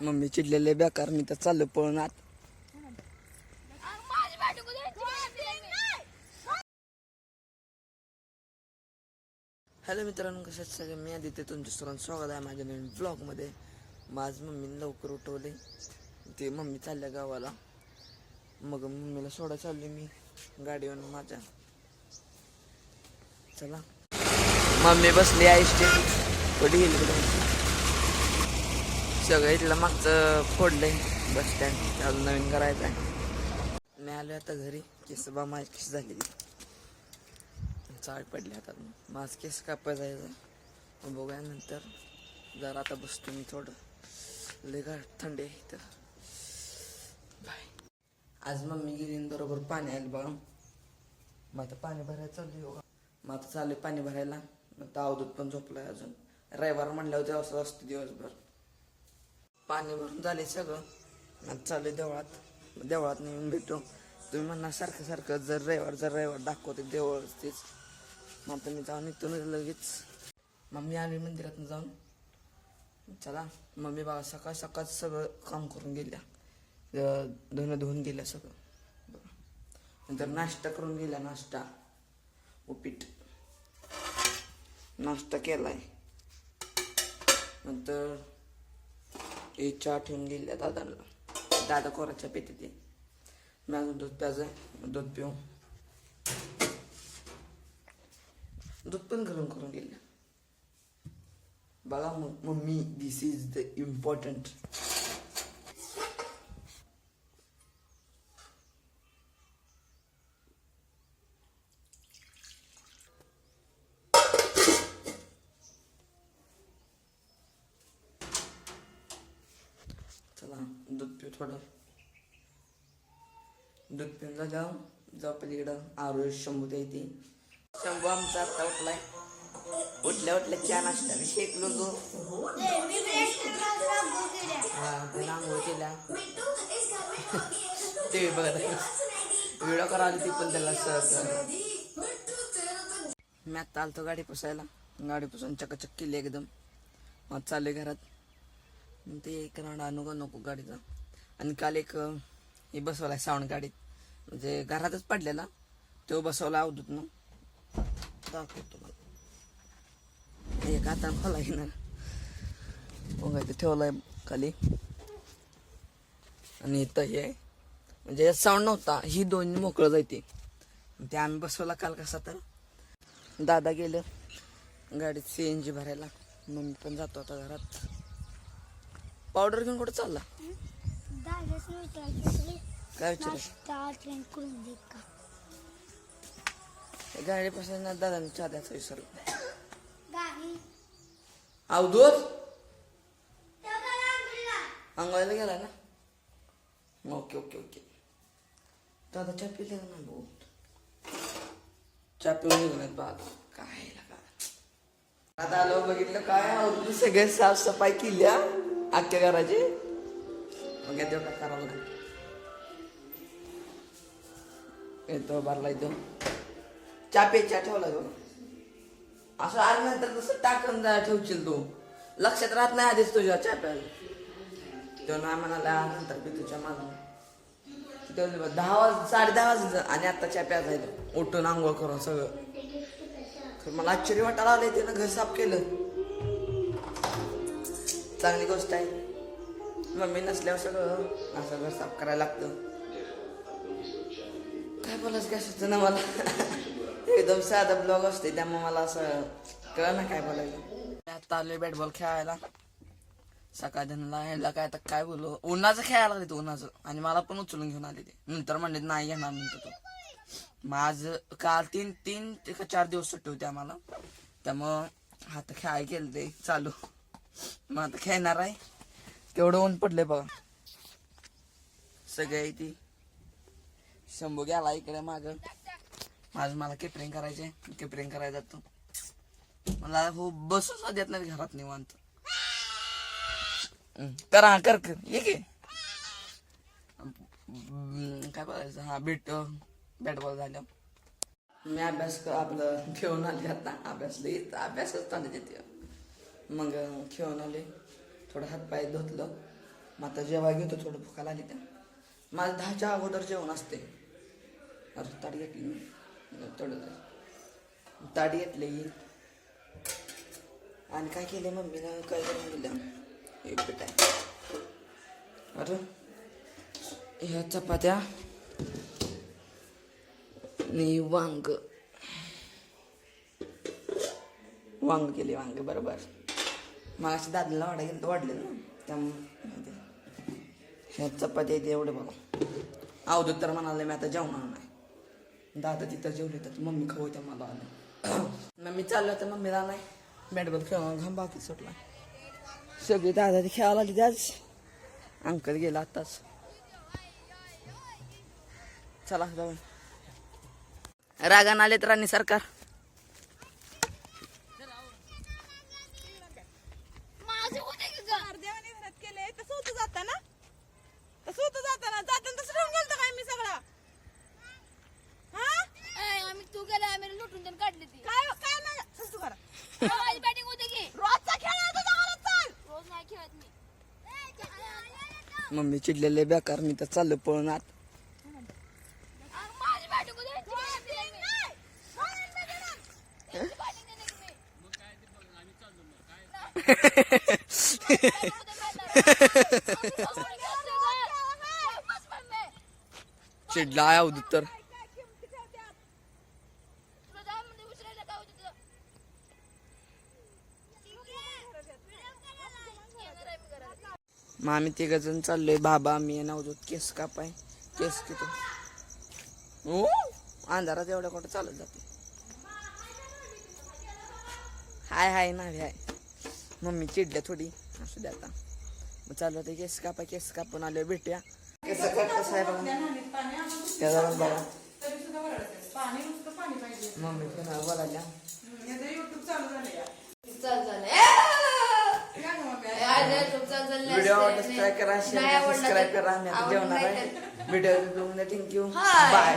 Mummy चिडलेले बेकार मी तर चाललो पळून आत. हॅलो मित्रांनो, कसे सगळे? मी आदित्य तुमच्या सर्वांचं स्वागत आहे माझ्या नवीन ब्लॉगमध्ये. माझ मम्मीने लवकर उठवले, ते मम्मी चालल्या गावाला. मग मम्मीला सोडा चालली मी गाडीवर माझ्या. चला, मम्मी बसली आईस्टे कधी सगळं इथलं मागचं फोडलंय बस स्टँड, अजून नवीन करायचं आहे. मी आलो आता घरी. केस माझी केस झाली, चाळ पडली हातात. माझं केस कापाय जायचं, बघूया नंतर. जरा आता बसतो मी थोडं, लय थंडी आहे तर. बाय. आज मम्मी गेली बरोबर पाणी आलं बघा. मग आता पाणी भरायला चालू बघा. मग आता चालू पाणी भरायला. मग अवधूत पण झोपलाय अजून. रविवार म्हणल्यावर ते असं असतं दिवसभर. पाणी भरून झाले सगळं. आता चालू देवळात. देवळात नेऊन भेटू. तुम्ही म्हणणार सारखं सारखं जर रविवार दाखवते देवळ तेच. मग आता मी जाऊन निघतो लगेच. मम्मी आली मंदिरातून जाऊन. चला, मम्मी बाबा सकाळ सकाळ सगळं काम करून गेल्या. धुणं धुवून गेल्या सगळं. नंतर नाश्ता करून गेल्या. नाश्ता उपीट नाश्ता केलाय. नंतर चहा ठेवून गेल्या दादाला. दादा कोराच्या पिते ते. मी अजून दूध प्यायचं, दूध पिऊ. दूध पण गरम करून गेल्या बघा. Mummy this is the important. चला, दूध पिऊ थोडं. दूध पिऊन झाल्यावर जाऊ पलीकडं. आरोग्य शंभू द्यायची. शंभू आमचा आता उठलाय. उठल्या चहा नाश्ता शेकलो तो. त्याला आंघोळ केल्या. टी व्ही बघत व्हिडिओ करायला ती पण त्याला सहज. मी आत्ता आलतो गाडी पुसायला. गाडी पुसून चकाचक केली एकदम. मग चालले घरात. ते एक राडा नको गाडीचा. आणि काल एक हे बसवलाय साऊंड गाडीत, म्हणजे घरातच पडलेला तो बसवला अवधूत ना. दाखवतो मला. एक आता मला घेणार बघा, ते ठेवलाय खाली. आणि इथं हे आहे, म्हणजे साऊंड नव्हता. ही दोन मोकळं जायते. ते आम्ही बसवला काल. कसा तर दादा गेलं गाडीत CNG भरायला. मम्मी पण जातो आता घरात. पावडर घेऊन कुठं चालला? काय विचार? गाडीपासून दादाने चहा द्यायचा विसरला. अवधूत अंगायला गेला ना. ओके. दादा चहा पिले ना भाऊ. चहा पिऊन गेला बा. काय आता आलो बघितलं काय अवधूत सगळे साफसफाई केल्या अख्ख्या घराची. मग देव का करावं नाही. येतो भरला येतो. चहा ठेवला तो. असं आल्यानंतर तसं टाकून ठेवशील तू. लक्षात राहत नाही आधीच तुझ्या चहा प्यायला. तो ना म्हणाला नंतर पी तुझ्या मागून. 10:30 वाजले आणि आता चहा प्यायचा येतो. उठून आंघोळ करून सगळं. तर मला आश्चर्य वाटायला आलंय. त्यानं घर साफ केलं. चांगली गोष्ट आहे. मम्मी नसल्यावर सगळं असं घर साफ करायला लागतं. काय बोलायचं काय सुचतं ना मला. एकदम साधा ब्लॉग असते त्यामुळे मला असं कळ ना काय बोलायचं. आता आलोय बॅट बॉल खेळायला. सकाळ धनला ह्याला काय आता काय बोलू. उन्हाचं खेळायला लागले. उन्हाचं. आणि मला पण उचलून घेऊन आले ते. नंतर म्हणले नाही घेणार नंतर तो. माझं काल 3 ते 4 दिवस सुट्टी होती आम्हाला. त्यामुळं आता खेळाय केलं ते चालू. मग आता खेळणार आहे. केवढं ऊन पडलंय बघा. सगळे ती शंभू गेला इकडे माग. मला केपरिंग करायचे. केपरिंग करायला जातो. मला हो बसच देत नाही घरात निवांत. कर ये की. काय बोलायचं. हा बॅट बॉल झाल्या. मी अभ्यास आपलं खेळून आले. आता अभ्यासच चालू देते. मग खेळून आले. थोडं हातपाय धुतलं. मग आता जेव्हा घेतो थोडं भुकाला आली त्या माझं 10च्या अगोदर जेवण असते. अरे ताट घेतली मी थोडं ताट घेतले आणि काय केलं मम्मीनं काय करून दिलं एक पीठ आहे. अरे ह्या चपात्या आणि वांग केले वांगे बरोबर. मग अशी दादला वाढले ना त्यामुळे ह्या चपात्या येते एवढे बघा. अवधूत तर म्हणाले मी आता जेवणार नाही. दादा तिथं जेवले तर मम्मी खवत्या मला आलं. मम्मी चाललं तर मम्मीला नाही बॅटबॉल खेळून घाम बाकी सुटला. सगळी दादा ती खेळायला आली आज. अंकल गेला आताच. चला जाऊन रागान आले तर राणी सरकार. मम्मी चिडलेले बेकार मी तर चाललो पळून आत. चिडला आहे अवधूत तर. मग आम्ही 3 जण चाललोय. बाबा मी नवजोत केस कापाय. केस किती हो अंधारात एवढ्या कुठं चालत जाते. हाय नावी हाय. मम्मी चिडल्या थोडी असू द्या आता. मग चालू होते केस कापून आले भेटूया. केस कट कसं आहे बघा त्याला बघा. मम्मी पुन्हा बोलायला व्हिडिओ सबस्क्राईब करा शेअर सबस्क्राईब करा. मी आता जेवणार आहे. Video thank you bye.